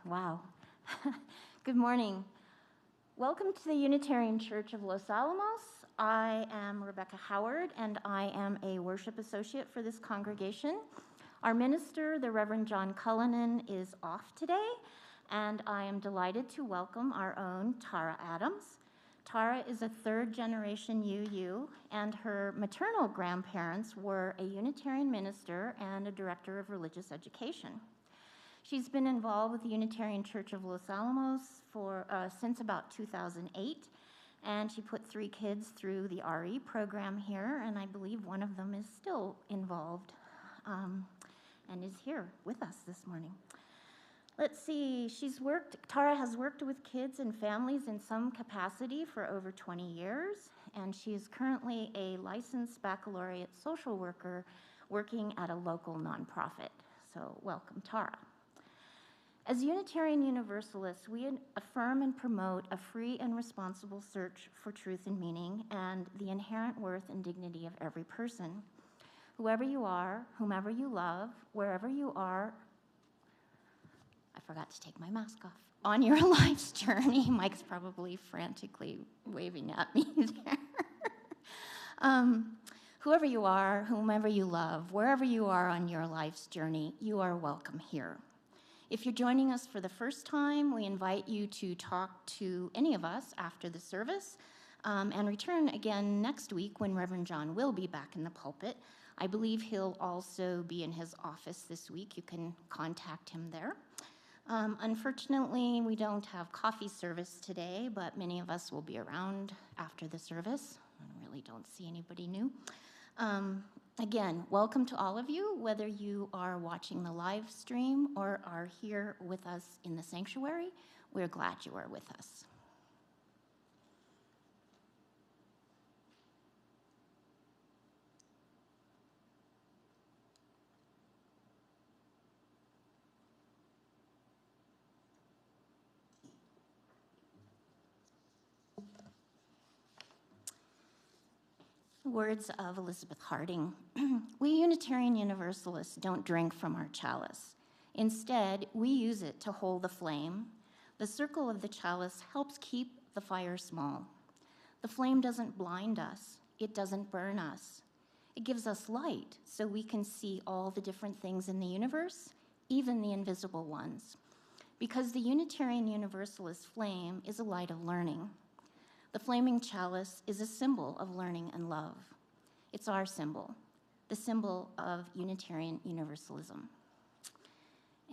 Wow. Good morning. Welcome to the Unitarian Church of Los Alamos. I am Rebecca Howard, and I am a worship associate for this congregation. Our minister, the Reverend John Cullinan, is off today, and I am delighted to welcome our own Tara Adams. Tara is a third-generation UU, and her maternal grandparents were a Unitarian minister and a director of religious education. She's been involved with the Unitarian Church of Los Alamos since about 2008, and she put 3 kids through the RE program here, and I believe one of them is still involved and is here with us this morning. Let's see, Tara has worked with kids and families in some capacity for over 20 years, and she is currently a licensed baccalaureate social worker working at a local nonprofit. So welcome, Tara. As Unitarian Universalists, we affirm and promote a free and responsible search for truth and meaning and the inherent worth and dignity of every person. Whoever you are, whomever you love, wherever you are, I forgot to take my mask off, on your life's journey. Mike's probably frantically waving at me there. Whoever you are, whomever you love, wherever you are on your life's journey, you are welcome here. If you're joining us for the first time, we invite you to talk to any of us after the service and return again next week when Reverend John will be back in the pulpit. I believe he'll also be in his office this week. You can contact him there. Unfortunately, we don't have coffee service today, but many of us will be around after the service. I really don't see anybody new. Again, welcome to all of you, whether you are watching the live stream or are here with us in the sanctuary. We're glad you are with us. Words of Elizabeth Harding. We Unitarian Universalists don't drink from our chalice. Instead, we use it to hold the flame. The circle of the chalice helps keep the fire small. The flame doesn't blind us. It doesn't burn us. It gives us light so we can see all the different things in the universe, even the invisible ones. Because the Unitarian Universalist flame is a light of learning. The flaming chalice is a symbol of learning and love. It's our symbol, the symbol of Unitarian Universalism.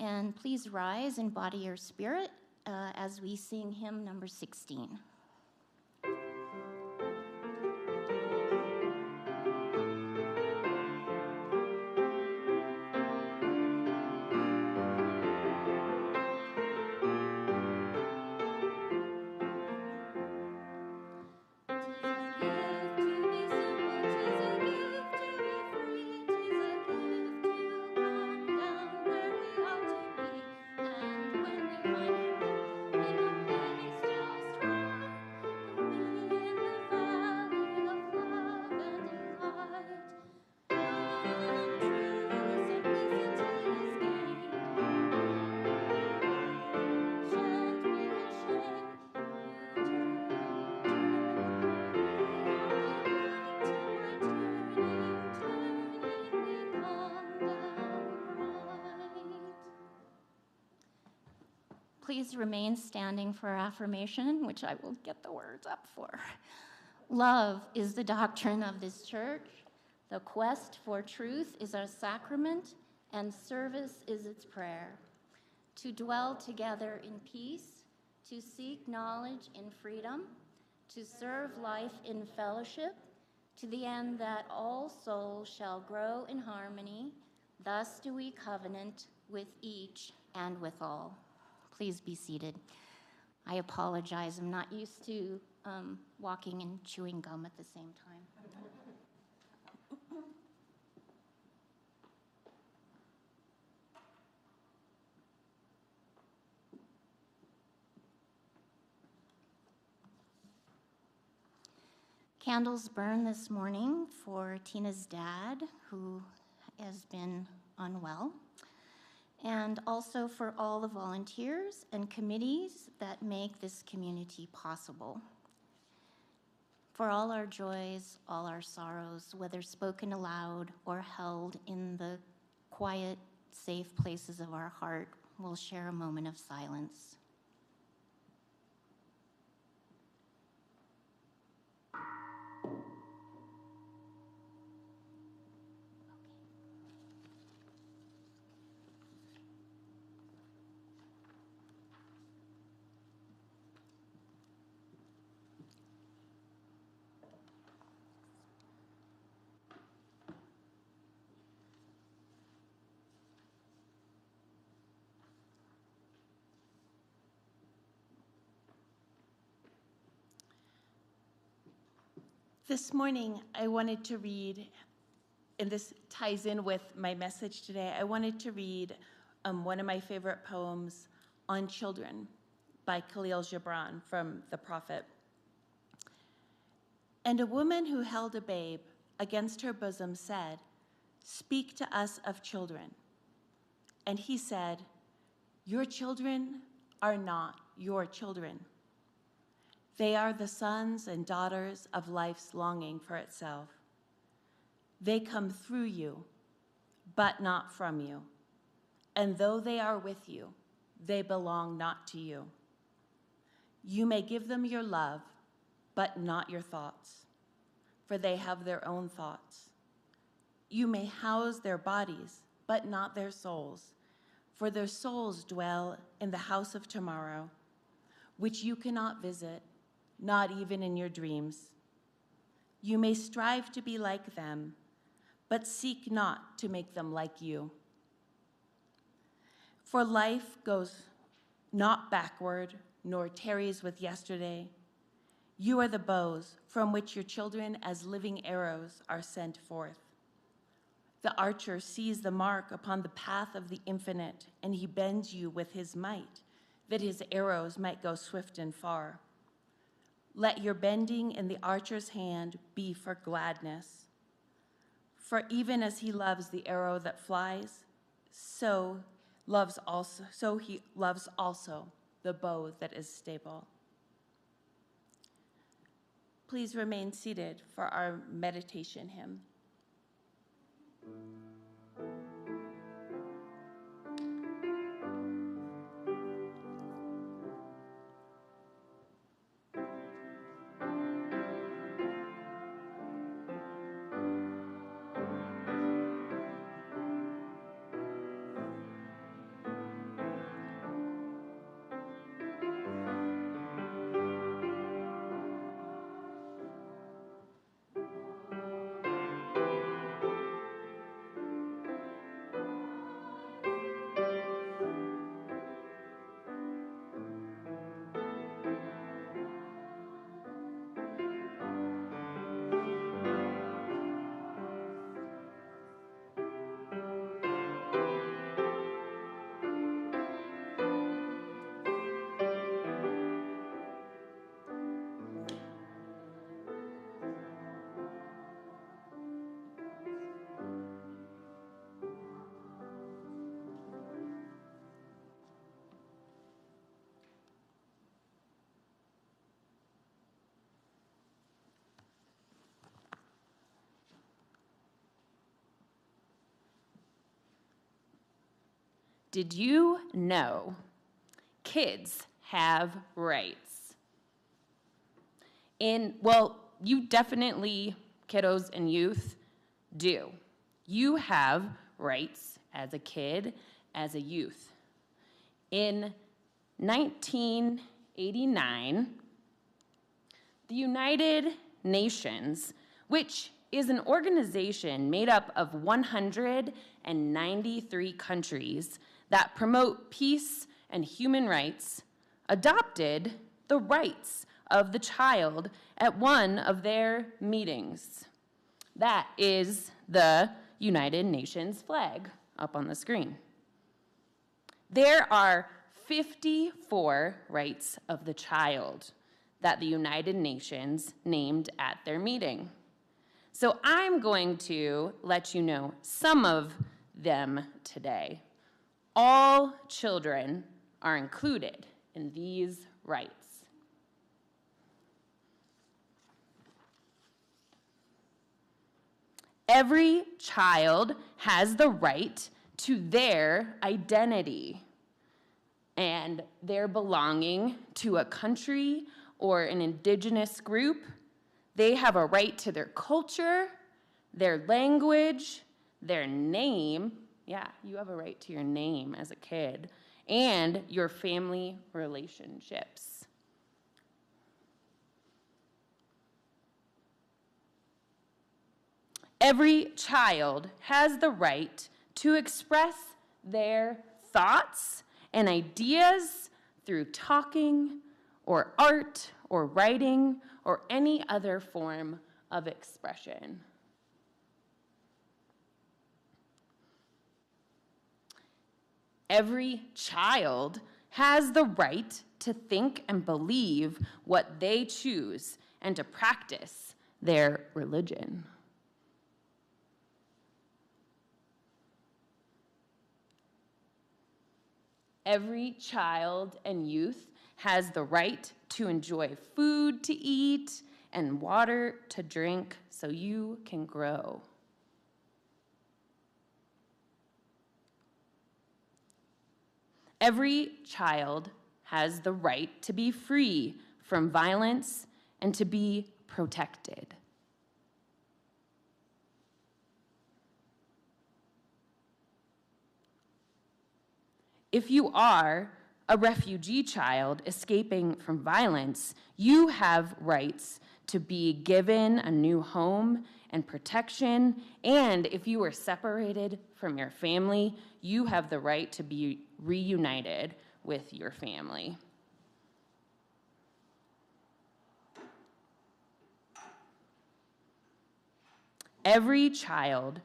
And please rise in body or spirit as we sing hymn number 16. Please remain standing for affirmation, which I will get the words up for. Love is the doctrine of this church. The quest for truth is our sacrament, and service is its prayer. To dwell together in peace, to seek knowledge in freedom, to serve life in fellowship, to the end that all souls shall grow in harmony. Thus do we covenant with each and with all. Please be seated. I apologize. I'm not used to walking and chewing gum at the same time. Candles burn this morning for Tina's dad, who has been unwell. and also for all the volunteers and committees that make this community possible. For all our joys, all our sorrows, whether spoken aloud or held in the quiet, safe places of our heart, we'll share a moment of silence. This morning, I wanted to read, and this ties in with my message today, I wanted to read one of my favorite poems on children by Kahlil Gibran from the prophet. And a woman who held a babe against her bosom said, "Speak to us of children." And he said, "Your children are not your children. They are the sons and daughters of life's longing for itself. They come through you, but not from you. And though they are with you, they belong not to you. You may give them your love, but not your thoughts, for they have their own thoughts. You may house their bodies, but not their souls, for their souls dwell in the house of tomorrow, which you cannot visit, not even in your dreams. You may strive to be like them, but seek not to make them like you. For life goes not backward, nor tarries with yesterday. You are the bows from which your children as living arrows are sent forth. The archer sees the mark upon the path of the infinite, and he bends you with his might, that his arrows might go swift and far. Let your bending in the archer's hand be for gladness. For even as he loves the arrow that flies, so he loves also the bow that is stable. Please remain seated for our meditation hymn. Did you know kids have rights? You definitely, kiddos and youth, do. You have rights as a kid, as a youth. In 1989, the United Nations, which is an organization made up of 193 countries that promote peace and human rights, adopted the rights of the child at one of their meetings. That is the United Nations flag up on the screen. There are 54 rights of the child that the United Nations named at their meeting. So I'm going to let you know some of them today. all children are included in these rights. Every child has the right to their identity and their belonging to a country or an indigenous group. They have a right to their culture, their language, their name. Yeah, you have a right to your name as a kid, and your family relationships. Every child has the right to express their thoughts and ideas through talking or art or writing or any other form of expression. Every child has the right to think and believe what they choose and to practice their religion. Every child and youth has the right to enjoy food to eat and water to drink so you can grow. Every child has the right to be free from violence and to be protected. If you are a refugee child escaping from violence, you have rights to be given a new home and protection, and if you are separated from your family, you have the right to be reunited with your family. Every child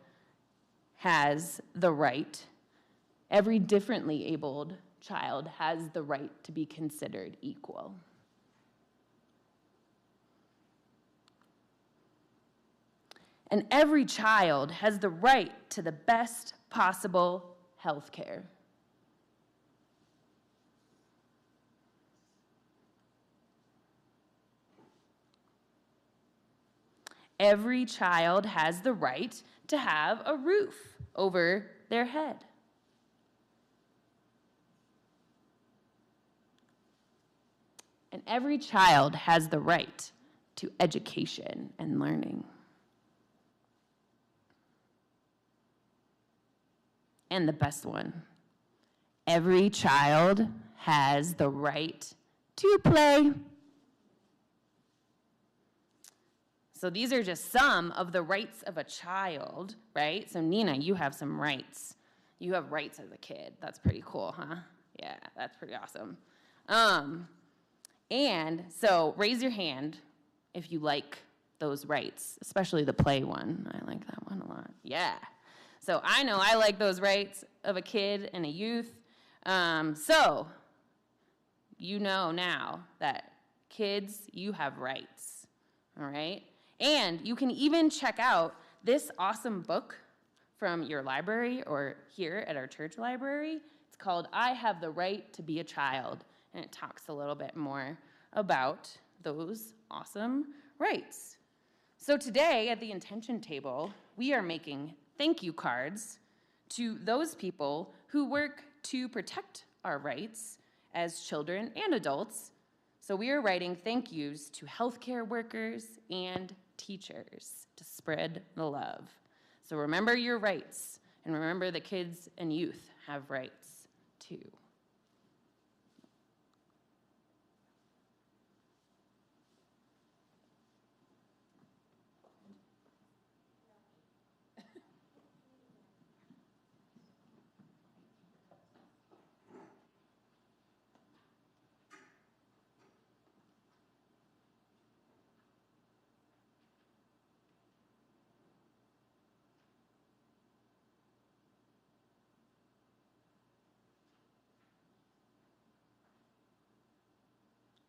has the right, every differently abled child has the right to be considered equal. And every child has the right to the best possible health care. Every child has the right to have a roof over their head. And every child has the right to education and learning. And the best one, every child has the right to play. So these are just some of the rights of a child, right? So Nina, you have some rights. You have rights as a kid. That's pretty cool, huh? Yeah, that's pretty awesome. And so raise your hand if you like those rights, especially the play one. I like that one a lot. Yeah. So I know I like those rights of a kid and a youth. So you know now that kids, you have rights, all right? And you can even check out this awesome book from your library or here at our church library. It's called I Have the Right to Be a Child, and it talks a little bit more about those awesome rights. So today at the intention table, we are making thank you cards to those people who work to protect our rights as children and adults. So we are writing thank yous to healthcare workers and teachers to spread the love. So remember your rights, and remember that kids and youth have rights too.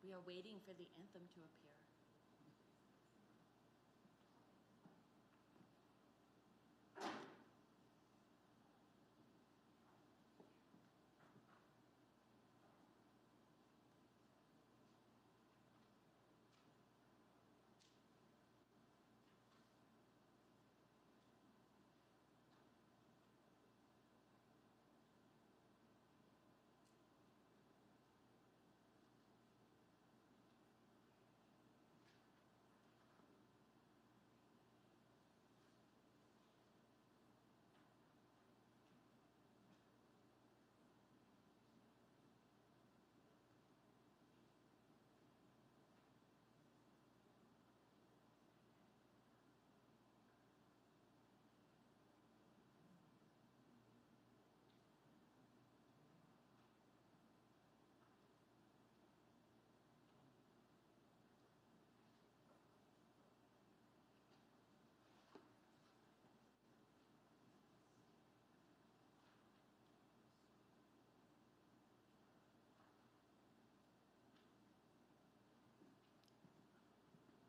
We are waiting for the anthem to appear.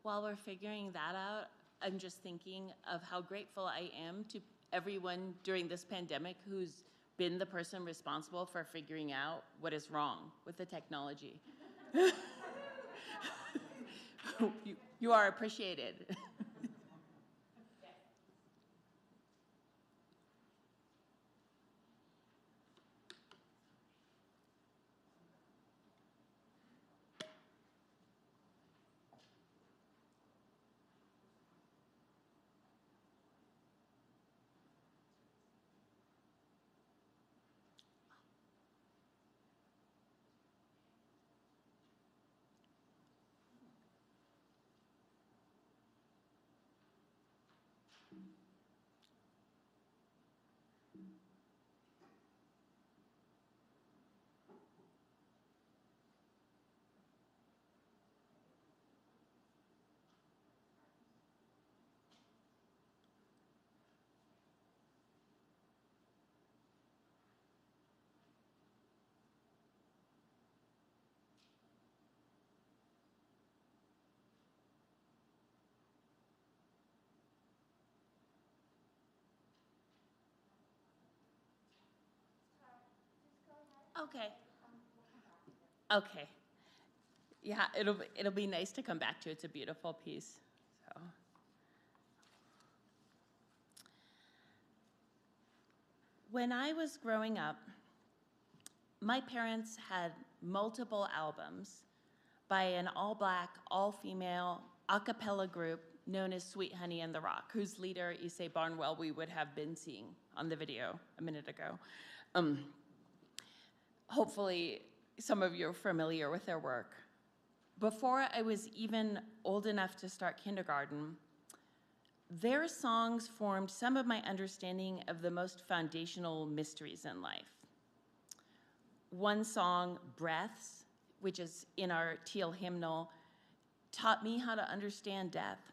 while we're figuring that out, I'm just thinking of how grateful I am to everyone during this pandemic who's been the person responsible for figuring out what is wrong with the technology. You are appreciated. Okay. Okay. Yeah, it'll be nice to come back to. It's a beautiful piece. So. When I was growing up, my parents had multiple albums by an all-black, all-female a cappella group known as Sweet Honey and the Rock, whose leader, Issei Barnwell, we would have been seeing on the video a minute ago. Hopefully, some of you are familiar with their work. Before I was even old enough to start kindergarten, their songs formed some of my understanding of the most foundational mysteries in life. One song, Breaths, which is in our teal hymnal, taught me how to understand death.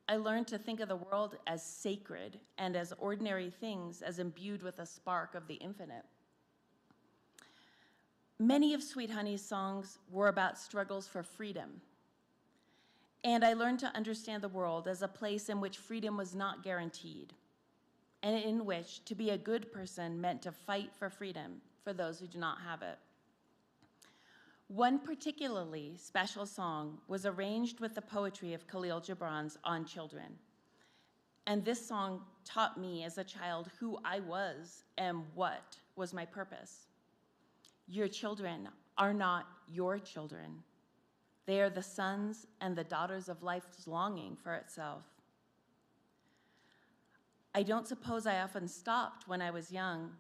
I learned to think of the world as sacred and as ordinary things as imbued with a spark of the infinite. Many of Sweet Honey's songs were about struggles for freedom. And I learned to understand the world as a place in which freedom was not guaranteed, and in which to be a good person meant to fight for freedom for those who do not have it. One particularly special song was arranged with the poetry of Kahlil Gibran's On Children. And this song taught me as a child who I was and what was my purpose. Your children are not your children. They are the sons and the daughters of life's longing for itself. I don't suppose I often stopped when I was young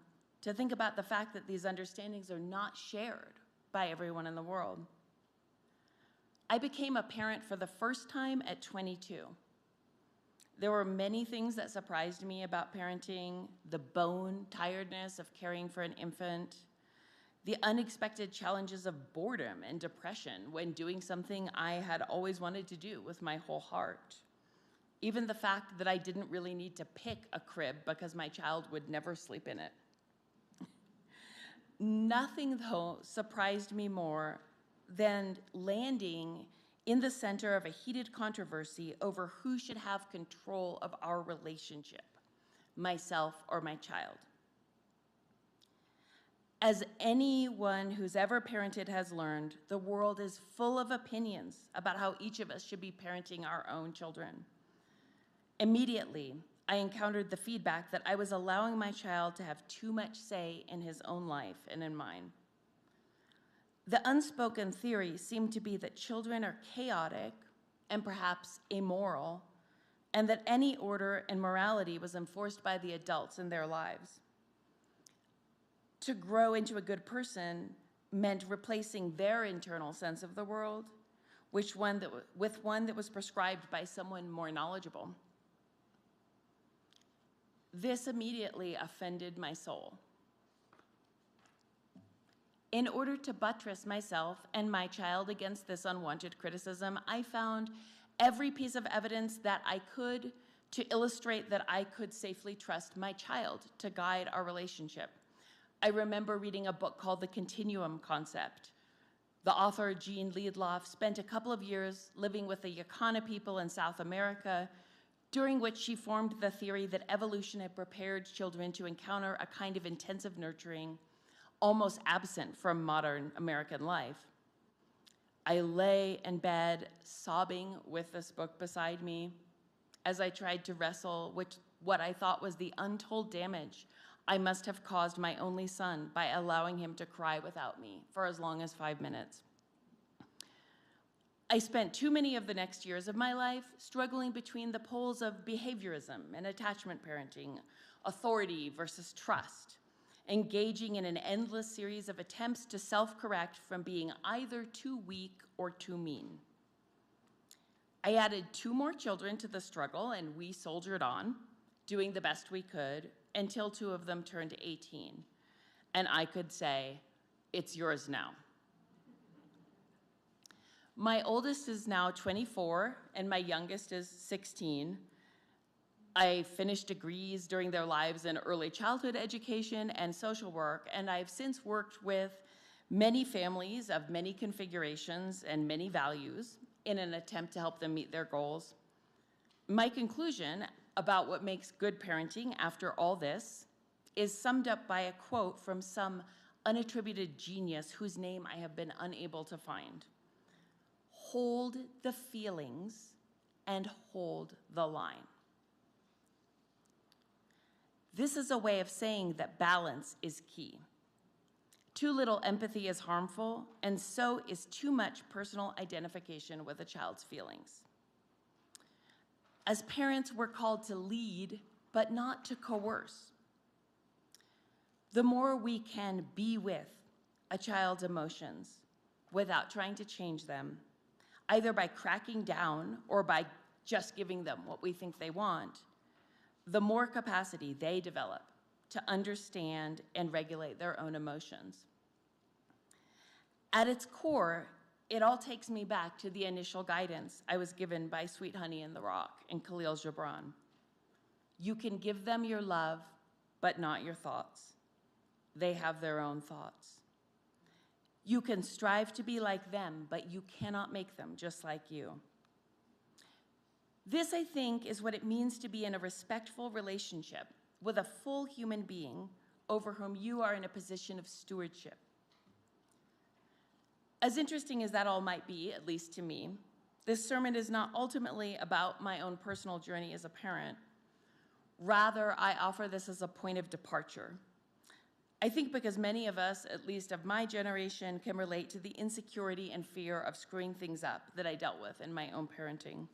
to think about the fact that these understandings are not shared by everyone in the world. I became a parent for the first time at 22. There were many things that surprised me about parenting: the bone tiredness of caring for an infant, the unexpected challenges of boredom and depression when doing something I had always wanted to do with my whole heart. Even the fact that I didn't really need to pick a crib because my child would never sleep in it. Nothing, though, surprised me more than landing in the center of a heated controversy over who should have control of our relationship, myself or my child. As anyone who's ever parented has learned, the world is full of opinions about how each of us should be parenting our own children. Immediately, I encountered the feedback that I was allowing my child to have too much say in his own life and in mine. The unspoken theory seemed to be that children are chaotic and perhaps amoral, and that any order and morality was enforced by the adults in their lives. To grow into a good person meant replacing their internal sense of the world with one that was prescribed by someone more knowledgeable. This immediately offended my soul. In order to buttress myself and my child against this unwanted criticism, I found every piece of evidence that I could to illustrate that I could safely trust my child to guide our relationship. I remember reading a book called The Continuum Concept, The author, Jean Liedloff, spent a couple of years living with the Yacana people in South America, during which she formed the theory that evolution had prepared children to encounter a kind of intensive nurturing almost absent from modern American life. I lay in bed sobbing with this book beside me as I tried to wrestle with what I thought was the untold damage I must have caused my only son by allowing him to cry without me for as long as 5 minutes. I spent too many of the next years of my life struggling between the poles of behaviorism and attachment parenting, authority versus trust, engaging in an endless series of attempts to self-correct from being either too weak or too mean. I added 2 more children to the struggle, and we soldiered on, doing the best we could, until 2 of them turned 18. And I could say, it's yours now. My oldest is now 24, and my youngest is 16. I finished degrees during their lives in early childhood education and social work, and I've since worked with many families of many configurations and many values in an attempt to help them meet their goals. My conclusion about what makes good parenting after all this is summed up by a quote from some unattributed genius whose name I have been unable to find. Hold the feelings and hold the line. This is a way of saying that balance is key. Too little empathy is harmful, and so is too much personal identification with a child's feelings. As parents, we're called to lead, but not to coerce. The more we can be with a child's emotions without trying to change them, either by cracking down or by just giving them what we think they want, the more capacity they develop to understand and regulate their own emotions. At its core, it all takes me back to the initial guidance I was given by Sweet Honey in the Rock and Kahlil Gibran. You can give them your love, but not your thoughts. They have their own thoughts. You can strive to be like them, but you cannot make them just like you. This, I think, is what it means to be in a respectful relationship with a full human being over whom you are in a position of stewardship. As interesting as that all might be, at least to me, this sermon is not ultimately about my own personal journey as a parent. Rather, I offer this as a point of departure. I think because many of us, at least of my generation, can relate to the insecurity and fear of screwing things up that I dealt with in my own parenting.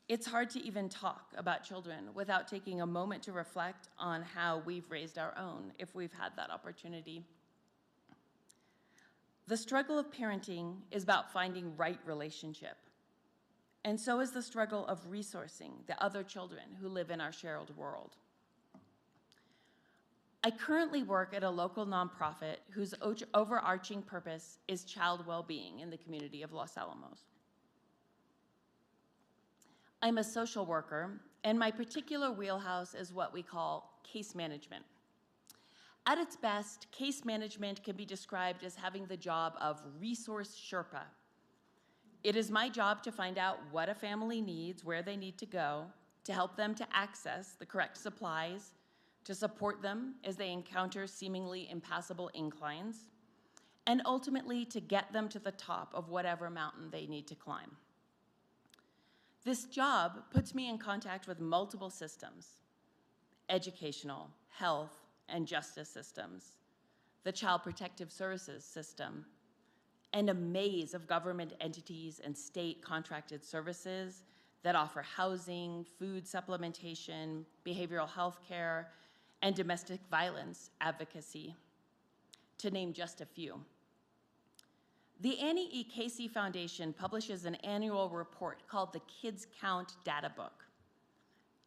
It's hard to even talk about children without taking a moment to reflect on how we've raised our own, if we've had that opportunity. The struggle of parenting is about finding right relationship. And so is the struggle of resourcing the other children who live in our shared world. I currently work at a local nonprofit whose overarching purpose is child well-being in the community of Los Alamos. I'm a social worker, and my particular wheelhouse is what we call case management. At its best, case management can be described as having the job of resource Sherpa. It is my job to find out what a family needs, where they need to go, to help them to access the correct supplies, to support them as they encounter seemingly impassable inclines, and ultimately to get them to the top of whatever mountain they need to climb. This job puts me in contact with multiple systems: educational, health, and justice systems, the Child Protective Services system, and a maze of government entities and state contracted services that offer housing, food supplementation, behavioral health care, and domestic violence advocacy, to name just a few. The Annie E. Casey Foundation publishes an annual report called the Kids Count Data Book.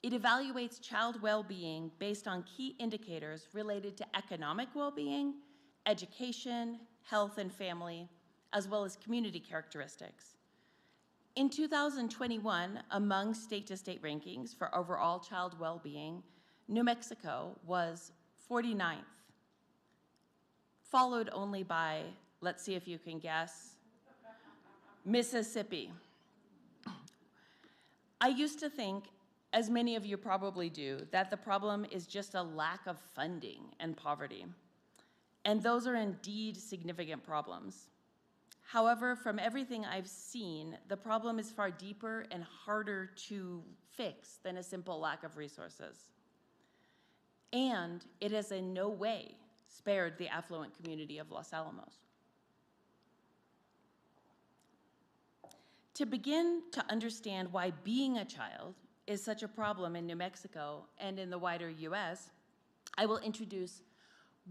It evaluates child well-being based on key indicators related to economic well-being, education, health and family, as well as community characteristics. In 2021, among state-to-state rankings for overall child well-being, New Mexico was 49th, followed only by Let's see if you can guess. Mississippi. I used to think, as many of you probably do, that the problem is just a lack of funding and poverty. And those are indeed significant problems. However, from everything I've seen, the problem is far deeper and harder to fix than a simple lack of resources. And it has in no way spared the affluent community of Los Alamos. To begin to understand why being a child is such a problem in New Mexico and in the wider US, I will introduce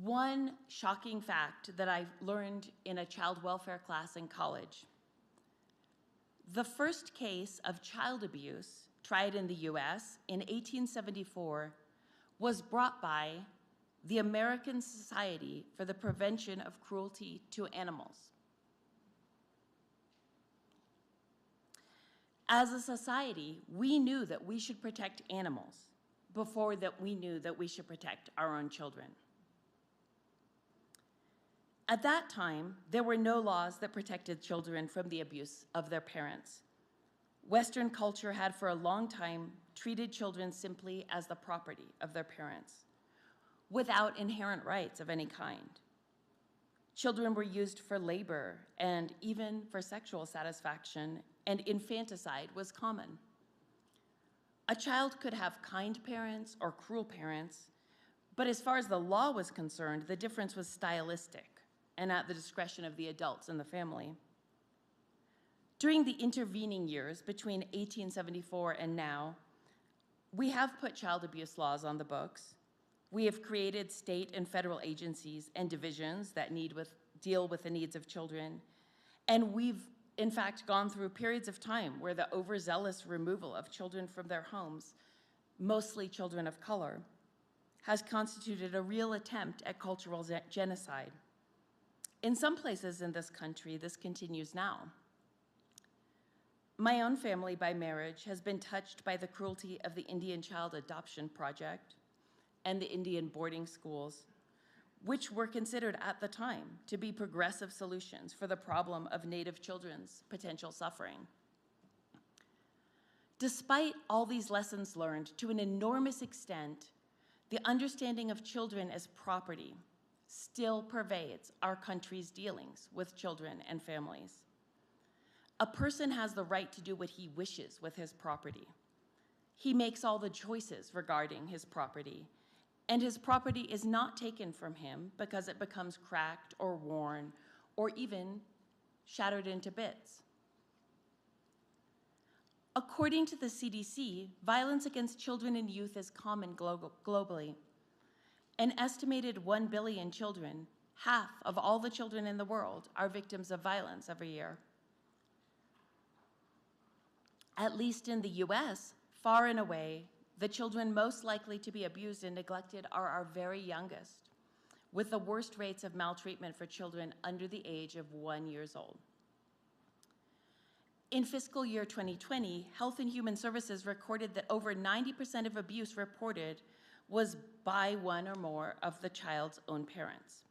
one shocking fact that I learned in a child welfare class in college. The first case of child abuse tried in the US in 1874 was brought by the American Society for the Prevention of Cruelty to Animals. As a society, we knew that we should protect animals before that we knew that we should protect our own children. At that time, there were no laws that protected children from the abuse of their parents. Western culture had for a long time treated children simply as the property of their parents, without inherent rights of any kind. Children were used for labor and even for sexual satisfaction, and infanticide was common. A child could have kind parents or cruel parents, but as far as the law was concerned, the difference was stylistic and at the discretion of the adults in the family. During the intervening years between 1874 and now, we have put child abuse laws on the books. We have created state and federal agencies and divisions that deal with the needs of children. And we've, in fact, gone through periods of time where the overzealous removal of children from their homes, mostly children of color, has constituted a real attempt at cultural genocide. In some places in this country, this continues now. My own family by marriage has been touched by the cruelty of the Indian Child Adoption Project and the Indian boarding schools, which were considered at the time to be progressive solutions for the problem of Native children's potential suffering. Despite all these lessons learned, to an enormous extent, the understanding of children as property still pervades our country's dealings with children and families. A person has the right to do what he wishes with his property. He makes all the choices regarding his property, and his property is not taken from him because it becomes cracked or worn or even shattered into bits. According to the CDC, violence against children and youth is common globally. An estimated 1 billion children, half of all the children in the world, are victims of violence every year. At least in the US, far and away, the children most likely to be abused and neglected are our very youngest, with the worst rates of maltreatment for children under the age of 1 year old. In fiscal year 2020, Health and Human Services recorded that over 90% of abuse reported was by one or more of the child's own parents.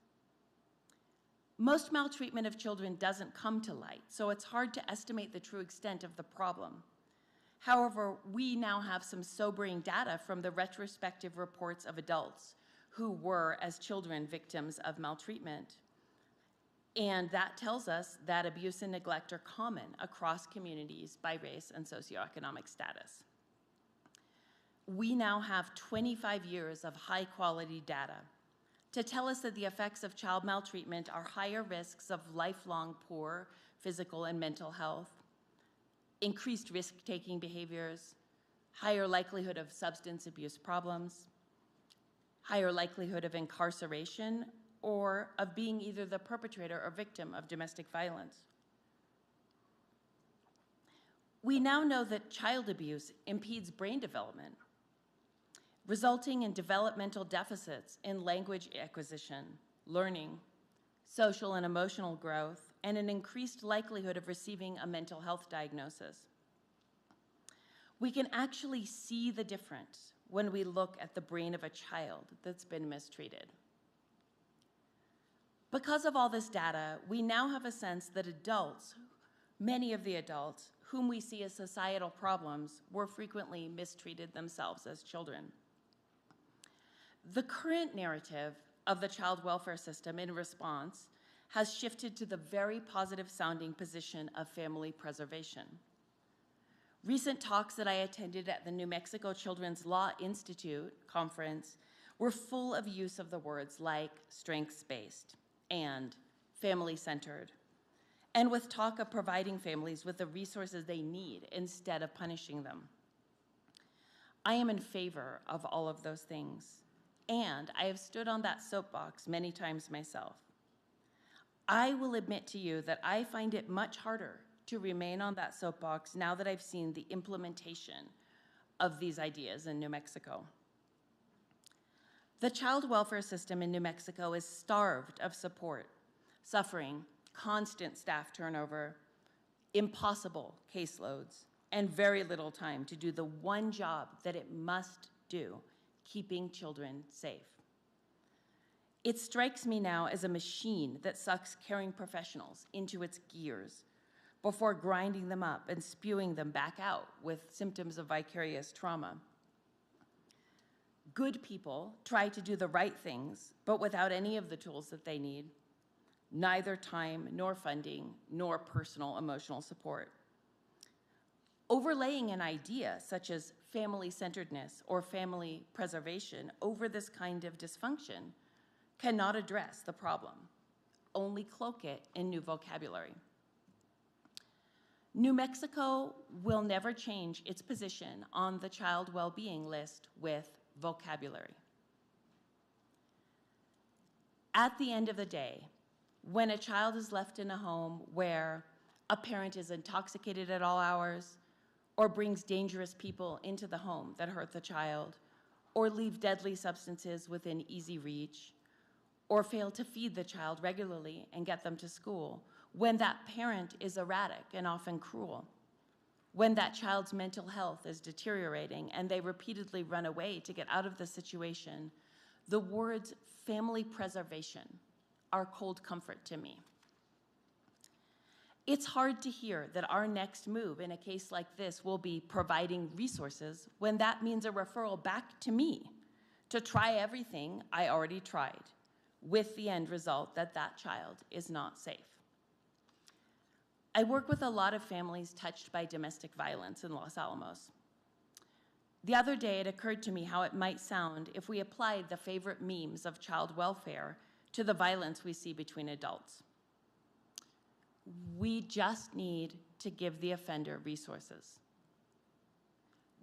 Most maltreatment of children doesn't come to light, so it's hard to estimate the true extent of the problem. However, we now have some sobering data from the retrospective reports of adults who were, as children, victims of maltreatment. And that tells us that abuse and neglect are common across communities by race and socioeconomic status. We now have 25 years of high-quality data to tell us that the effects of child maltreatment are higher risks of lifelong poor physical and mental health, increased risk-taking behaviors, higher likelihood of substance abuse problems, higher likelihood of incarceration, or of being either the perpetrator or victim of domestic violence. We now know that child abuse impedes brain development, resulting in developmental deficits in language acquisition, learning, social and emotional growth, and an increased likelihood of receiving a mental health diagnosis. We can actually see the difference when we look at the brain of a child that's been mistreated. Because of all this data, we now have a sense that adults, many of the adults whom we see as societal problems, were frequently mistreated themselves as children. The current narrative of the child welfare system in response has shifted to the very positive sounding position of family preservation. Recent talks that I attended at the New Mexico Children's Law Institute conference were full of use of the words like strengths-based and family-centered, and with talk of providing families with the resources they need instead of punishing them. I am in favor of all of those things, and I have stood on that soapbox many times myself. I will admit to you that I find it much harder to remain on that soapbox now that I've seen the implementation of these ideas in New Mexico. The child welfare system in New Mexico is starved of support, suffering constant staff turnover, impossible caseloads, and very little time to do the one job that it must do, keeping children safe. It strikes me now as a machine that sucks caring professionals into its gears before grinding them up and spewing them back out with symptoms of vicarious trauma. Good people try to do the right things, but without any of the tools that they need, neither time nor funding nor personal emotional support. Overlaying an idea such as family-centeredness or family preservation over this kind of dysfunction cannot address the problem, only cloak it in new vocabulary. New Mexico will never change its position on the child well-being list with vocabulary. At the end of the day, when a child is left in a home where a parent is intoxicated at all hours, or brings dangerous people into the home that hurt the child, or leave deadly substances within easy reach, or fail to feed the child regularly and get them to school, when that parent is erratic and often cruel, when that child's mental health is deteriorating and they repeatedly run away to get out of the situation, the words family preservation are cold comfort to me. It's hard to hear that our next move in a case like this will be providing resources when that means a referral back to me to try everything I already tried, with the end result that that child is not safe. I work with a lot of families touched by domestic violence in Los Alamos. The other day, it occurred to me how it might sound if we applied the favorite memes of child welfare to the violence we see between adults. We just need to give the offender resources.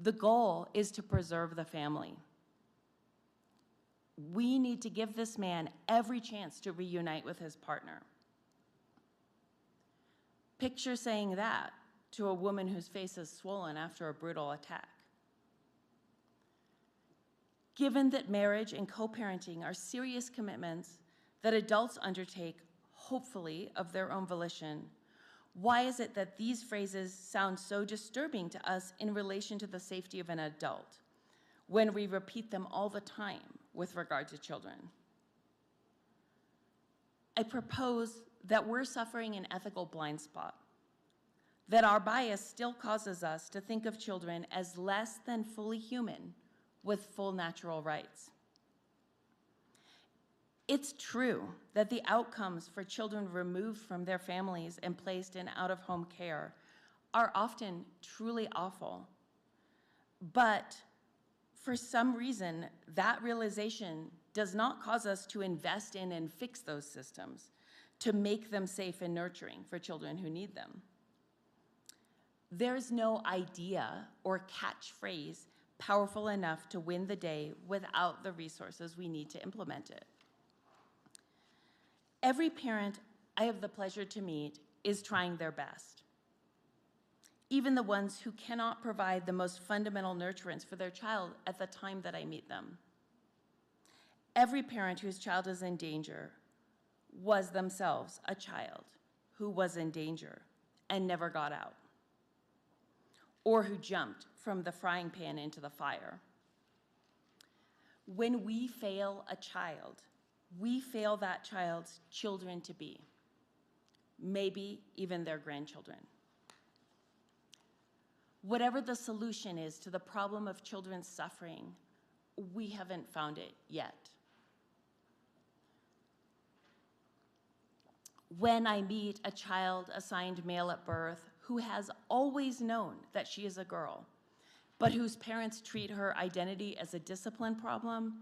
The goal is to preserve the family. We need to give this man every chance to reunite with his partner. Picture saying that to a woman whose face is swollen after a brutal attack. Given that marriage and co-parenting are serious commitments that adults undertake, hopefully of their own volition, why is it that these phrases sound so disturbing to us in relation to the safety of an adult when we repeat them all the time with regard to children? I propose that we're suffering an ethical blind spot, that our bias still causes us to think of children as less than fully human with full natural rights. It's true that the outcomes for children removed from their families and placed in out-of-home care are often truly awful. But for some reason, that realization does not cause us to invest in and fix those systems, to make them safe and nurturing for children who need them. There's no idea or catchphrase powerful enough to win the day without the resources we need to implement it. Every parent I have the pleasure to meet is trying their best. Even the ones who cannot provide the most fundamental nurturance for their child at the time that I meet them. Every parent whose child is in danger was themselves a child who was in danger and never got out, or who jumped from the frying pan into the fire. When we fail a child, we fail that child's children to be, maybe even their grandchildren. Whatever the solution is to the problem of children's suffering, we haven't found it yet. When I meet a child assigned male at birth who has always known that she is a girl, but whose parents treat her identity as a discipline problem,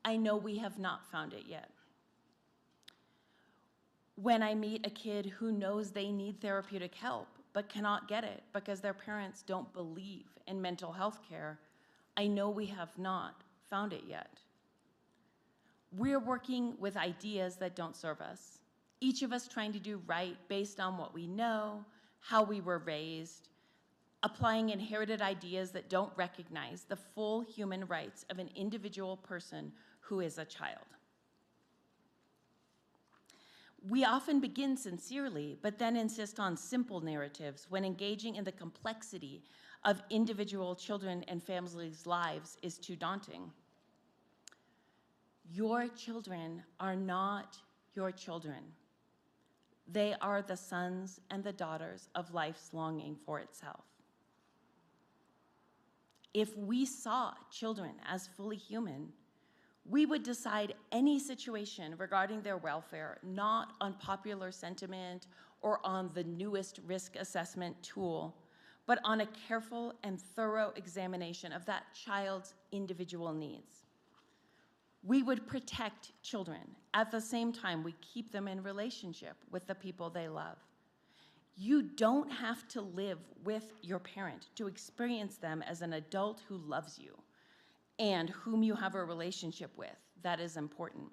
I know we have not found it yet. When I meet a kid who knows they need therapeutic help but cannot get it because their parents don't believe in mental health care, I know we have not found it yet. We're working with ideas that don't serve us, each of us trying to do right based on what we know, how we were raised, applying inherited ideas that don't recognize the full human rights of an individual person who is a child. We often begin sincerely, but then insist on simple narratives when engaging in the complexity of individual children and families' lives is too daunting. Your children are not your children. They are the sons and the daughters of life's longing for itself. If we saw children as fully human, we would decide any situation regarding their welfare not on popular sentiment or on the newest risk assessment tool, but on a careful and thorough examination of that child's individual needs. We would protect children at the same time we keep them in relationship with the people they love. You don't have to live with your parent to experience them as an adult who loves you and whom you have a relationship with. That is important.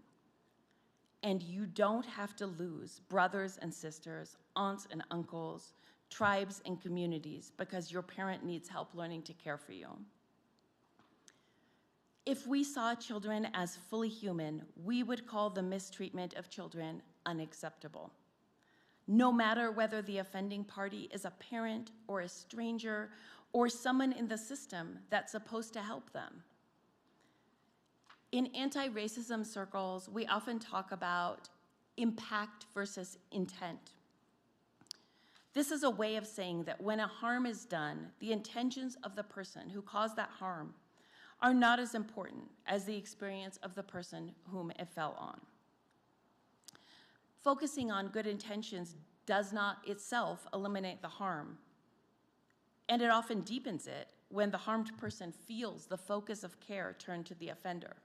And you don't have to lose brothers and sisters, aunts and uncles, tribes and communities because your parent needs help learning to care for you. If we saw children as fully human, we would call the mistreatment of children unacceptable. No matter whether the offending party is a parent or a stranger or someone in the system that's supposed to help them. In anti-racism circles, we often talk about impact versus intent. This is a way of saying that when a harm is done, the intentions of the person who caused that harm are not as important as the experience of the person whom it fell on. Focusing on good intentions does not itself eliminate the harm, and it often deepens it when the harmed person feels the focus of care turned to the offender.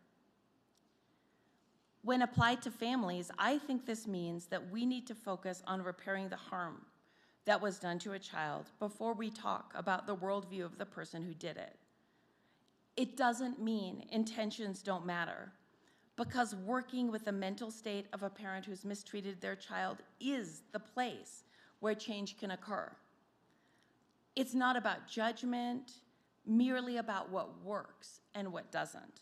When applied to families, I think this means that we need to focus on repairing the harm that was done to a child before we talk about the worldview of the person who did it. It doesn't mean intentions don't matter, because working with the mental state of a parent who's mistreated their child is the place where change can occur. It's not about judgment, merely about what works and what doesn't.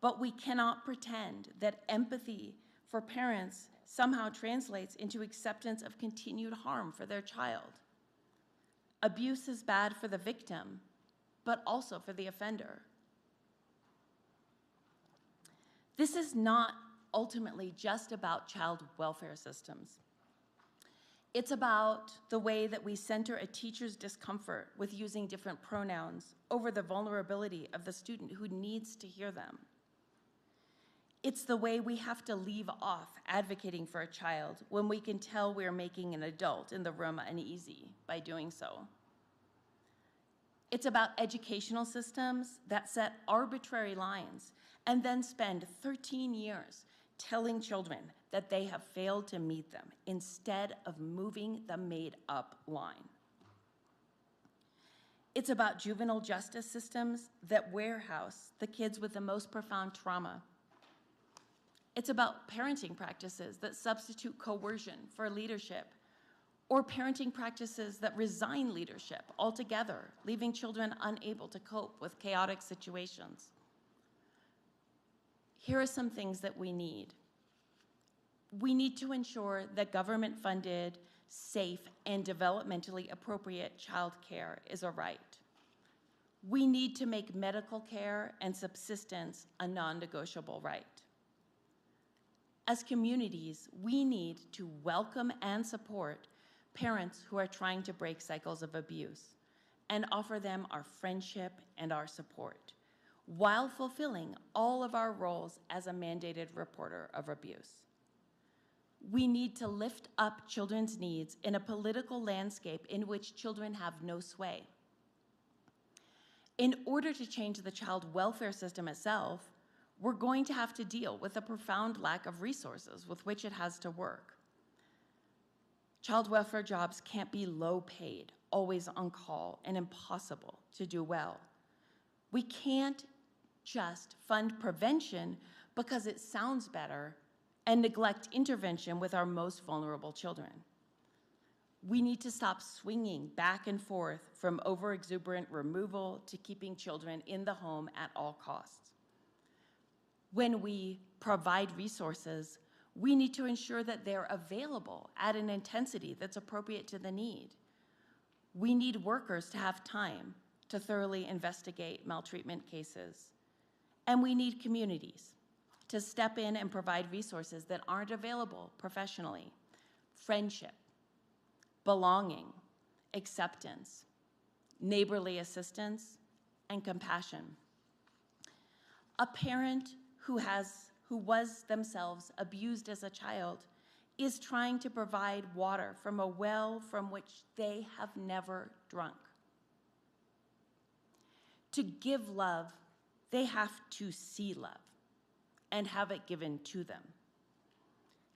But we cannot pretend that empathy for parents somehow translates into acceptance of continued harm for their child. Abuse is bad for the victim, but also for the offender. This is not ultimately just about child welfare systems. It's about the way that we center a teacher's discomfort with using different pronouns over the vulnerability of the student who needs to hear them. It's the way we have to leave off advocating for a child when we can tell we're making an adult in the room uneasy by doing so. It's about educational systems that set arbitrary lines and then spend 13 years telling children that they have failed to meet them instead of moving the made-up line. It's about juvenile justice systems that warehouse the kids with the most profound trauma. It's about parenting practices that substitute coercion for leadership, or parenting practices that resign leadership altogether, leaving children unable to cope with chaotic situations. Here are some things that we need. We need to ensure that government-funded, safe, and developmentally appropriate child care is a right. We need to make medical care and subsistence a non-negotiable right. As communities, we need to welcome and support parents who are trying to break cycles of abuse and offer them our friendship and our support, while fulfilling all of our roles as a mandated reporter of abuse. We need to lift up children's needs in a political landscape in which children have no sway. In order to change the child welfare system itself, we're going to have to deal with a profound lack of resources with which it has to work. Child welfare jobs can't be low paid, always on call, and impossible to do well. We can't just fund prevention because it sounds better and neglect intervention with our most vulnerable children. We need to stop swinging back and forth from overexuberant removal to keeping children in the home at all costs. When we provide resources, we need to ensure that they're available at an intensity that's appropriate to the need. We need workers to have time to thoroughly investigate maltreatment cases. And we need communities to step in and provide resources that aren't available professionally. Friendship, belonging, acceptance, neighborly assistance, and compassion. A parent who was themselves abused as a child is trying to provide water from a well from which they have never drunk. To give love, they have to see love and have it given to them.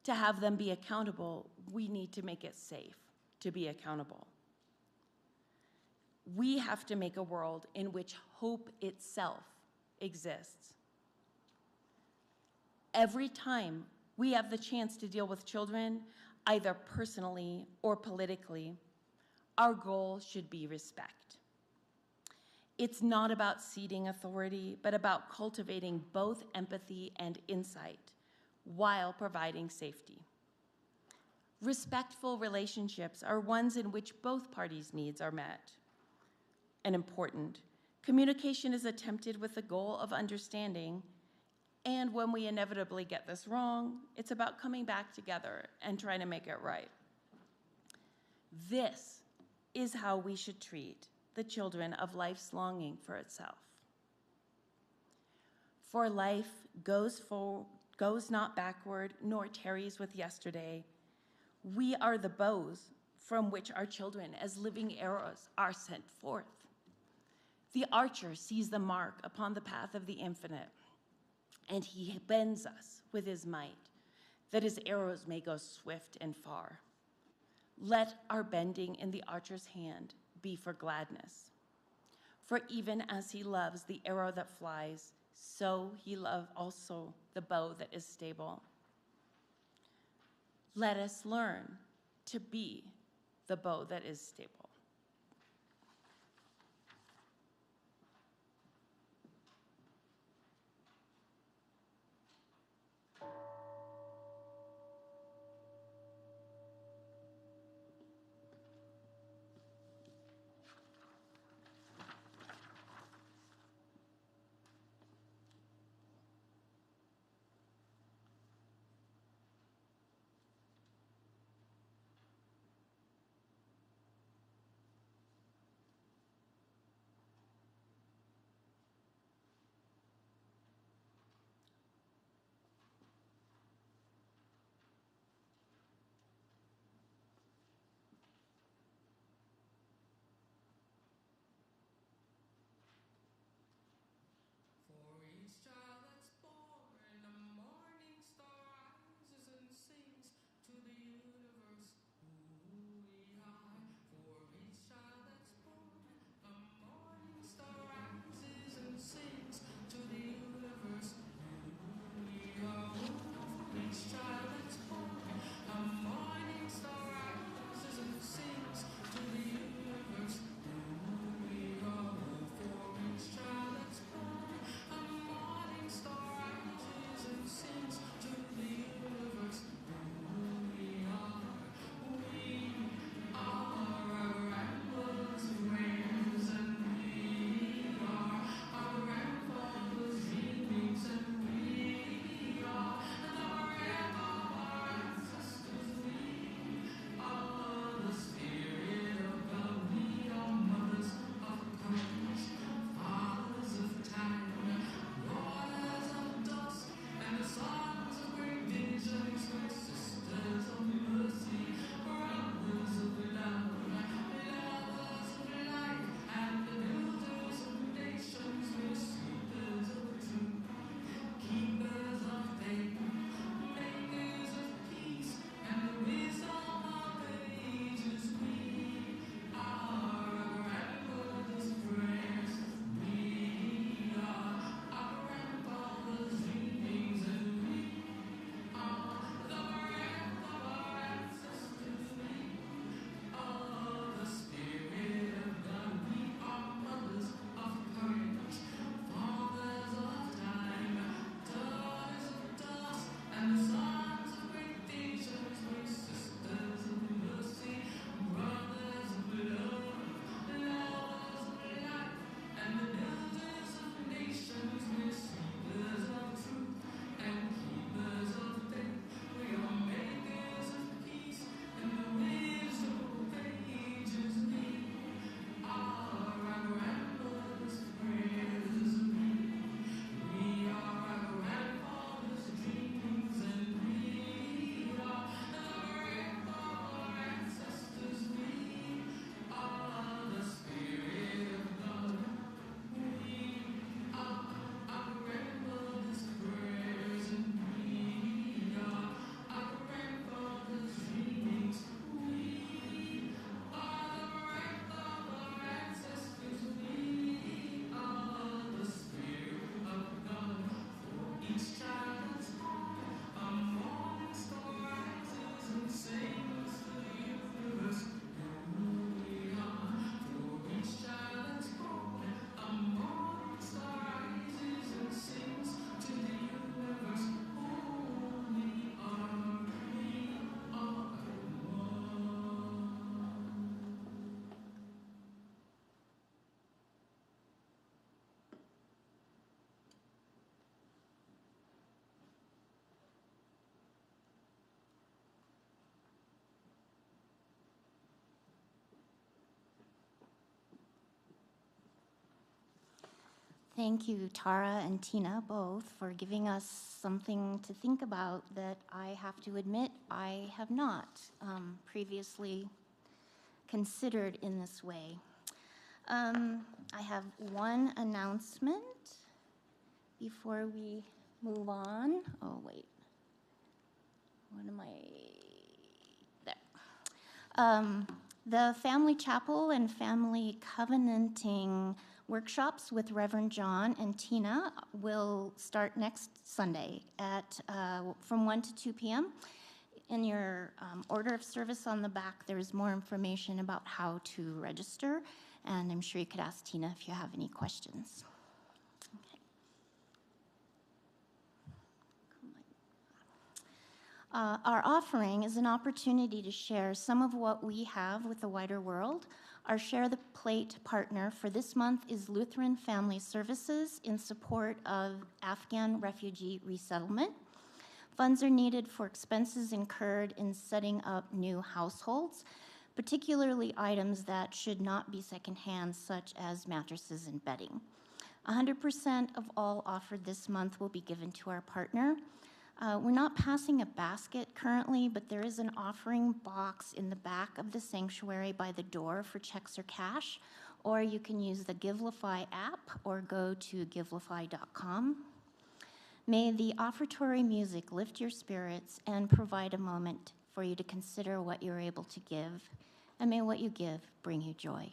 To have them be accountable, we need to make it safe to be accountable. We have to make a world in which hope itself exists. Every time we have the chance to deal with children, either personally or politically, our goal should be respect. It's not about ceding authority, but about cultivating both empathy and insight while providing safety. Respectful relationships are ones in which both parties' needs are met. And important, communication is attempted with the goal of understanding, and when we inevitably get this wrong, it's about coming back together and trying to make it right. This is how we should treat the children of life's longing for itself. For life goes not backward, nor tarries with yesterday. We are the bows from which our children as living arrows are sent forth. The archer sees the mark upon the path of the infinite, and he bends us with his might, that his arrows may go swift and far. Let our bending in the archer's hand be for gladness. For even as he loves the arrow that flies, so he loves also the bow that is stable. Let us learn to be the bow that is stable. Thank you, Tara and Tina, both, for giving us something to think about that I have to admit I have not previously considered in this way. I have one announcement before we move on. Oh, wait. What am I? There. The Family Chapel and Family Covenanting workshops with Reverend John and Tina will start next Sunday at from 1 to 2 p.m. In your order of service on the back, there is more information about how to register, and I'm sure you could ask Tina if you have any questions. Our offering is an opportunity to share some of what we have with the wider world. Our Share the Plate partner for this month is Lutheran Family Services in support of Afghan refugee resettlement. Funds are needed for expenses incurred in setting up new households, particularly items that should not be secondhand, such as mattresses and bedding. 100% of all offered this month will be given to our partner. We're not passing a basket currently, but there is an offering box in the back of the sanctuary by the door for checks or cash, or you can use the Givelify app or go to givelify.com. May the offertory music lift your spirits and provide a moment for you to consider what you're able to give, and may what you give bring you joy.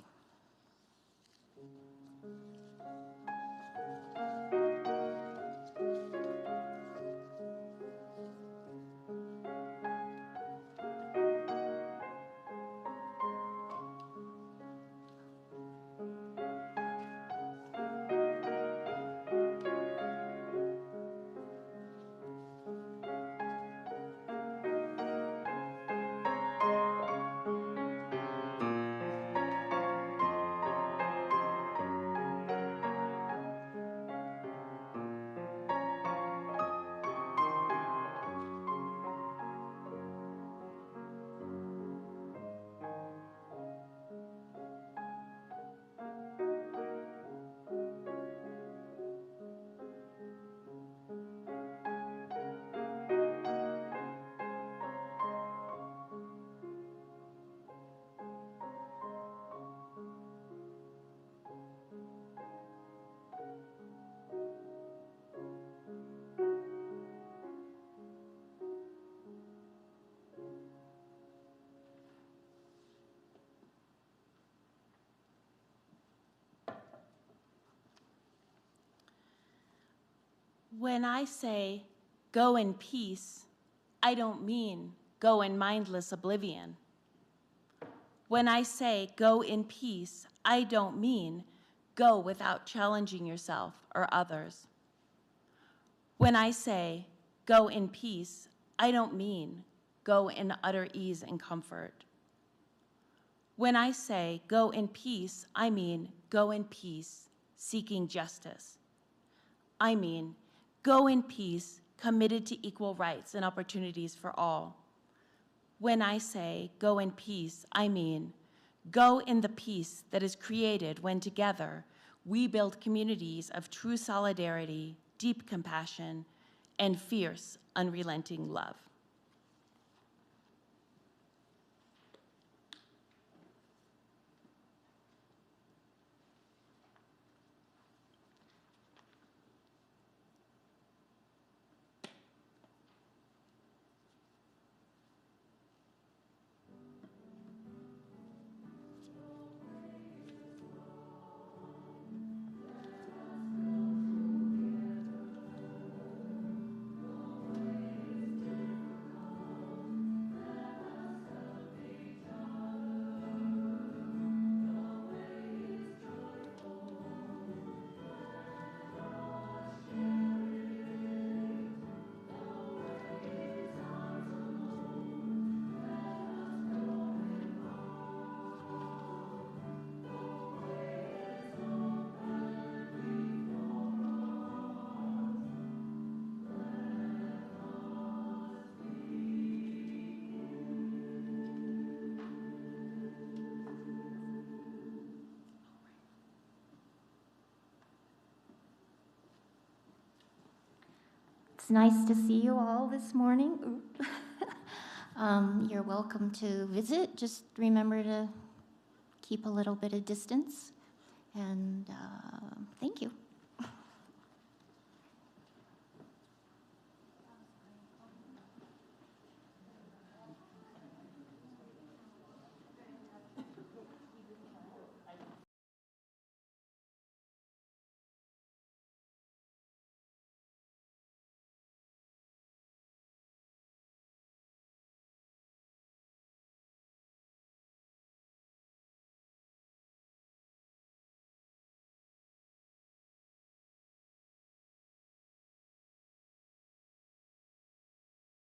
When I say go in peace, I don't mean go in mindless oblivion. When I say go in peace, I don't mean go without challenging yourself or others. When I say go in peace, I don't mean go in utter ease and comfort. When I say go in peace, I mean go in peace, seeking justice. I mean go in peace, committed to equal rights and opportunities for all. When I say go in peace, I mean go in the peace that is created when together we build communities of true solidarity, deep compassion, and fierce, unrelenting love. It's nice to see you all this morning. You're welcome to visit. Just remember to keep a little bit of distance. And thank you.